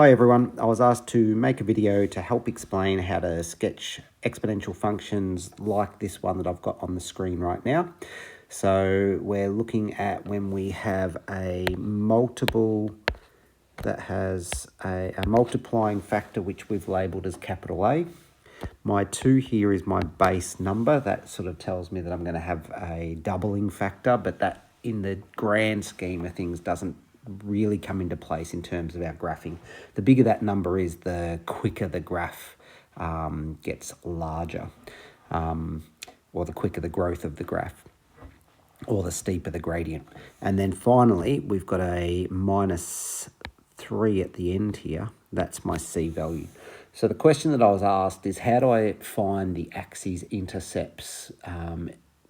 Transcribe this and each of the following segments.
Hi everyone, I was asked to make a video to help explain how to sketch exponential functions like this one that I've got on the screen right now. So we're looking at when we have a multiple that has a multiplying factor which we've labelled as capital A. My 2 here is my base number. That sort of tells me that I'm going to have a doubling factor, but that in the grand scheme of things doesn't really come into place in terms of our graphing. The bigger that number is, the quicker the graph gets larger, or the quicker the growth of the graph, or the steeper the gradient. And then finally, we've got a -3 at the end here. That's my C value. So the question that I was asked is, how do I find the axes intercepts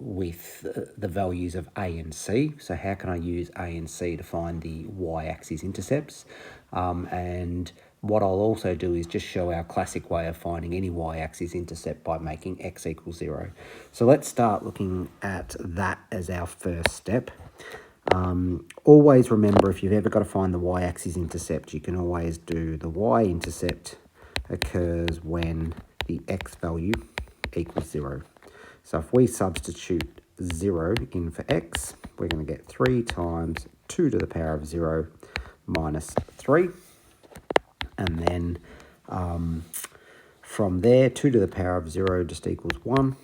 with the values of A and C? So how can I use A and C to find the y-axis intercepts? And what I'll also do is just show our classic way of finding any y-axis intercept by making x equals 0. So let's start looking at that as our first step. Always remember, if you've ever got to find the y-axis intercept, you can always do the y-intercept occurs when the x value equals 0. So if we substitute 0 in for x, we're going to get 3 times 2 to the power of 0 minus 3. And then from there, 2 to the power of 0 just equals 1.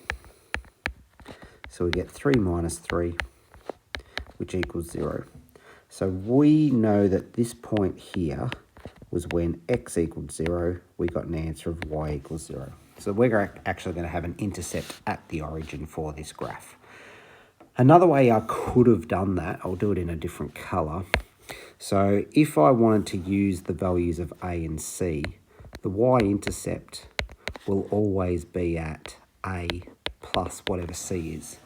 So we get 3 minus 3, which equals 0. So we know that this point here was when x equals 0, we got an answer of y equals 0. So we're actually going to have an intercept at the origin for this graph. Another way I could have done that, I'll do it in a different colour. So if I wanted to use the values of A and C, the y-intercept will always be at A plus whatever C is.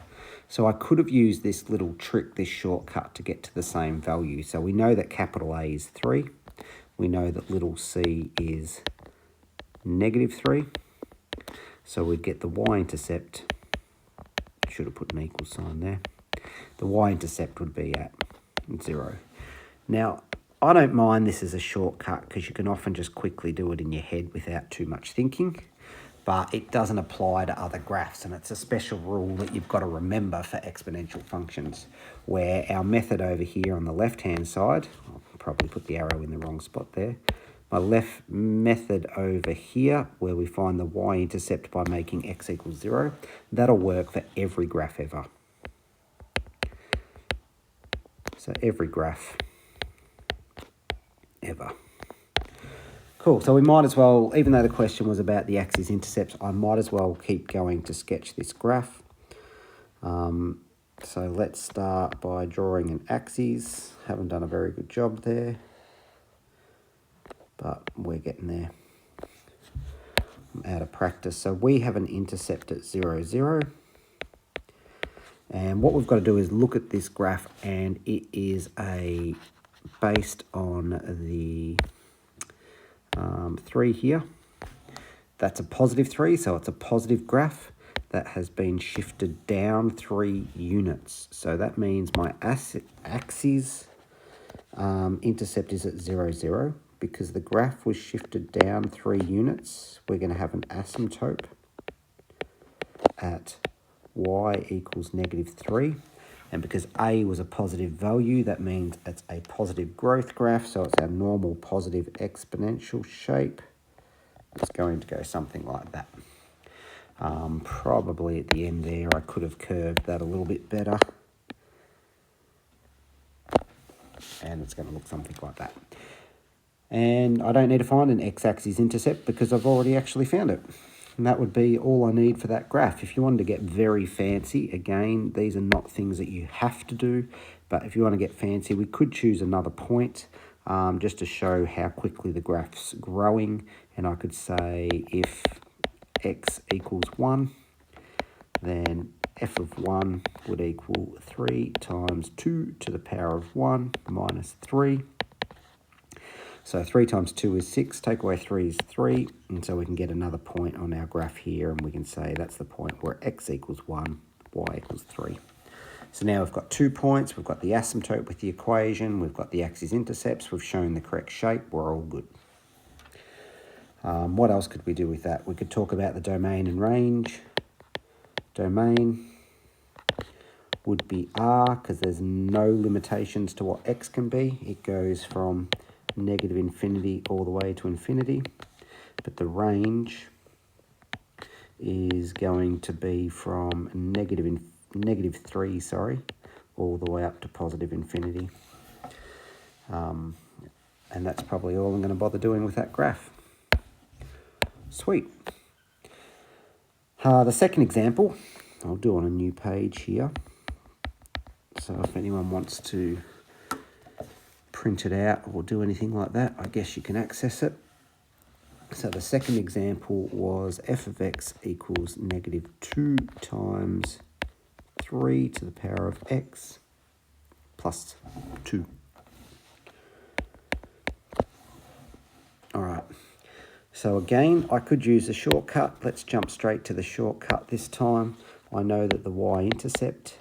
So I could have used this little trick, this shortcut, to get to the same value. So we know that capital A is 3. We know that little c is -3. So we'd get the y-intercept, should have put an equal sign there. The y-intercept would be at 0. Now, I don't mind this as a shortcut because you can often just quickly do it in your head without too much thinking, but it doesn't apply to other graphs, and it's a special rule that you've got to remember for exponential functions, where our method over here on the left-hand side, I'll probably put the arrow in the wrong spot there, my left method over here, where we find the y-intercept by making x equals 0, that'll work for every graph ever. So every graph ever. Cool, so we might as well, even though the question was about the axis intercepts, I might as well keep going to sketch this graph. So let's start by drawing an axis. Haven't done a very good job there, but we're getting there. I'm out of practice. So we have an intercept at 0, 0. And what we've got to do is look at this graph, and it is based on the 3 here. That's a positive 3, so it's a positive graph that has been shifted down 3 units. So that means my axis intercept is at 0, 0. Because the graph was shifted down 3 units, we're going to have an asymptote at y equals -3. And because A was a positive value, that means it's a positive growth graph, so it's our normal positive exponential shape. It's going to go something like that. Probably at the end there, I could have curved that a little bit better. And it's going to look something like that. And I don't need to find an x-axis intercept because I've already actually found it. And that would be all I need for that graph. If you wanted to get very fancy, again, these are not things that you have to do, but if you want to get fancy, we could choose another point just to show how quickly the graph's growing. And I could say if x equals 1, then f of 1 would equal 3 times 2 to the power of 1 minus 3. So 3 times 2 is 6, take away 3 is 3, and so we can get another point on our graph here, and we can say that's the point where x equals 1, y equals 3. So now we've got 2 points, we've got the asymptote with the equation, we've got the axis intercepts, we've shown the correct shape, we're all good. What else could we do with that? We could talk about the domain and range. Domain would be R, because there's no limitations to what x can be. It goes from negative infinity all the way to infinity. But the range is going to be from negative 3, all the way up to positive infinity. And that's probably all I'm going to bother doing with that graph. Sweet. The second example, I'll do on a new page here. So if anyone wants to print it out or do anything like that, I guess you can access it. So the second example was f of x equals negative 2 times 3 to the power of x plus 2. All right. So again, I could use a shortcut. Let's jump straight to the shortcut this time. I know that the y-intercept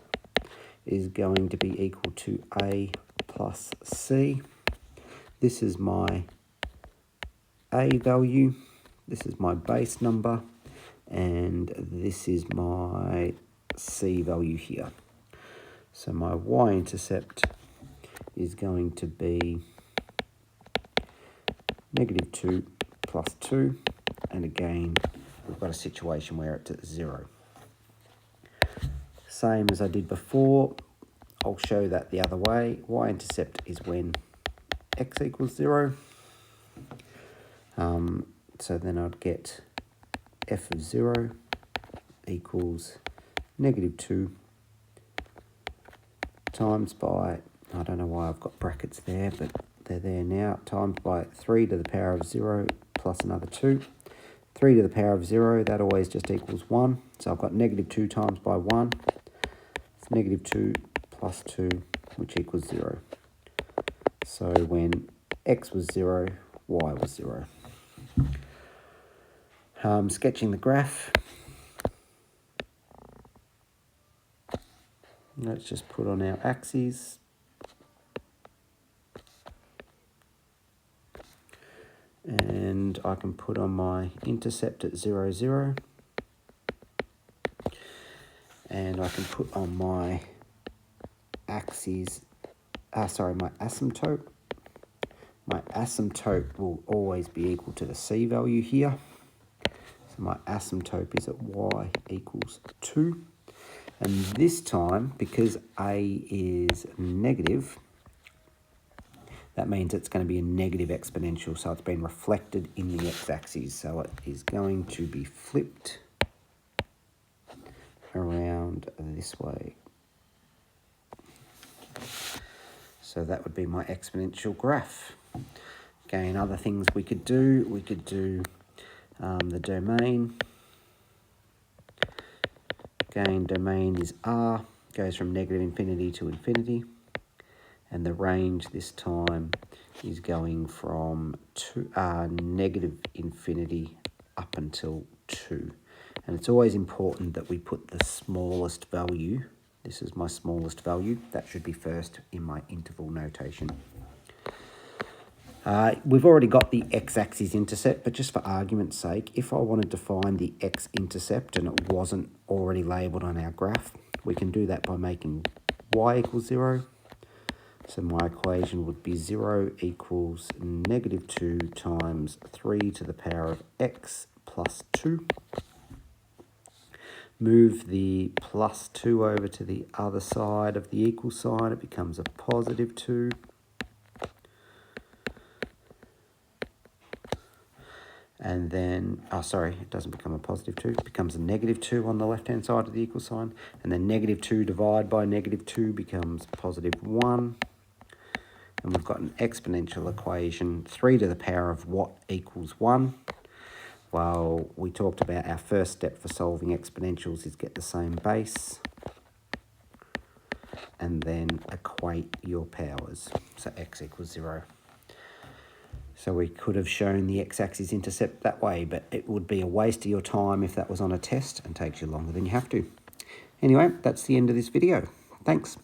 is going to be equal to a plus c. This is my a value, this is my base number, and this is my c value here. So my y-intercept is going to be negative 2 plus 2, and again, we've got a situation where it's at 0. Same as I did before, I'll show that the other way. Y-intercept is when x equals 0. So then I'd get f of 0 equals negative 2 times by, I don't know why I've got brackets there, but they're there now, times by 3 to the power of 0 plus another 2. 3 to the power of 0, that always just equals 1. So I've got negative 2 times by 1. It's negative 2 plus 2, which equals 0. So when x was 0, y was 0. Sketching the graph. Let's just put on our axes. And I can put on my intercept at 0, 0. And I can put on my axes, my asymptote. My asymptote will always be equal to the c value here. So my asymptote is at y equals 2. And this time, because a is negative, that means it's going to be a negative exponential. So it's been reflected in the x-axis. So it is going to be flipped around this way. So that would be my exponential graph. Again, other things we could do the domain. Again, domain is R, goes from negative infinity to infinity. And the range this time is going from negative infinity up until 2. And it's always important that we put the smallest value. This is my smallest value. That should be first in my interval notation. We've already got the x-axis intercept, but just for argument's sake, if I wanted to find the x-intercept and it wasn't already labelled on our graph, we can do that by making y equals 0. So my equation would be 0 equals negative 2 times 3 to the power of x plus 2. Move the plus 2 over to the other side of the equal sign. It becomes a positive 2. And then, it doesn't become a positive 2. It becomes a negative 2 on the left-hand side of the equal sign. And then negative 2 divided by negative 2 becomes positive 1. And we've got an exponential equation, 3 to the power of what equals 1. Well, we talked about our first step for solving exponentials is get the same base. And then equate your powers. So x equals 0. So we could have shown the x-axis intercept that way, but it would be a waste of your time if that was on a test and takes you longer than you have to. Anyway, that's the end of this video. Thanks.